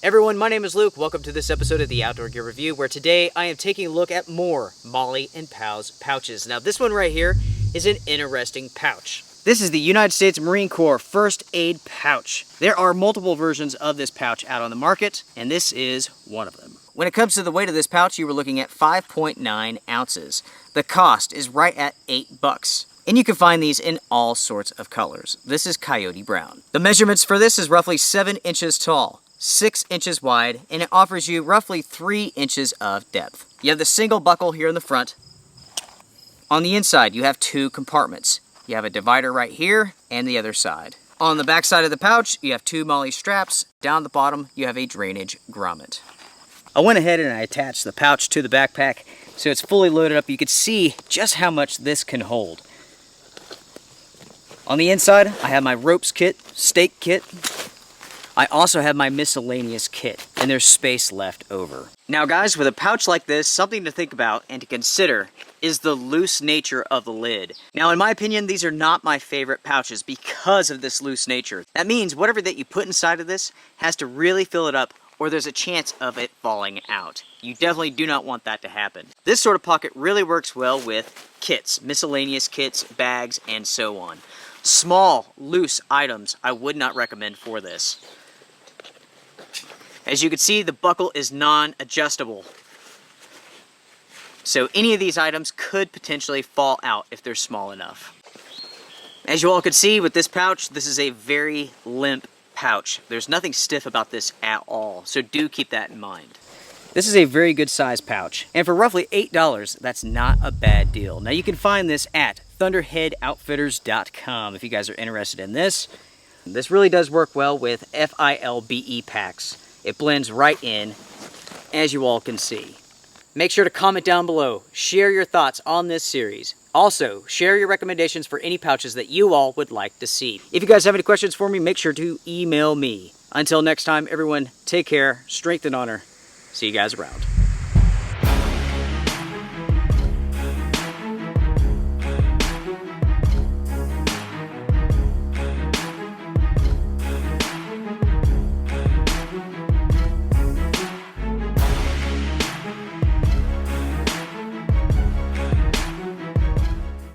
Everyone, my name is Luke. Welcome to this episode of the Outdoor Gear Review, where today I am taking a look at more MOLLE and POWS pouches. Now this one right here is an interesting pouch. This is the United States Marine Corps First Aid Pouch. There are multiple versions of this pouch out on the market, and this is one of them. When it comes to the weight of this pouch, you were looking at 5.9 ounces. The cost is right at $8. And you can find these in all sorts of colors. This is Coyote Brown. The measurements for this is roughly 7 inches tall, 6 inches wide, and it offers you roughly 3 inches of depth. You have the single buckle here in the front. On the inside, you have 2 compartments. You have a divider right here and the other side. On the back side of the pouch, you have 2 MOLLE straps. Down the bottom, you have a drainage grommet. I went ahead and I attached the pouch to the backpack so it's fully loaded up. You can see just how much this can hold. On the inside, I have my ropes kit, stake kit. I also have my miscellaneous kit, and there's space left over. Now guys, with a pouch like this, something to think about and to consider is the loose nature of the lid. Now in my opinion, these are not my favorite pouches because of this loose nature. That means whatever that you put inside of this has to really fill it up, or there's a chance of it falling out. You definitely do not want that to happen. This sort of pocket really works well with kits, miscellaneous kits, bags, and so on. Small, loose items I would not recommend for this. As you can see, the buckle is non-adjustable. So any of these items could potentially fall out if they're small enough. As you all can see with this pouch, this is a very limp pouch. There's nothing stiff about this at all, so do keep that in mind. This is a very good size pouch, and for roughly $8, that's not a bad deal. Now you can find this at thunderheadoutfitters.com if you guys are interested in this. This really does work well with FILBE packs. It blends right in, as you all can see. Make sure to comment down below, share your thoughts on this series. Also, share your recommendations for any pouches that you all would like to see. If you guys have any questions for me, make sure to email me. Until next time, everyone, take care, strength and honor. See you guys around.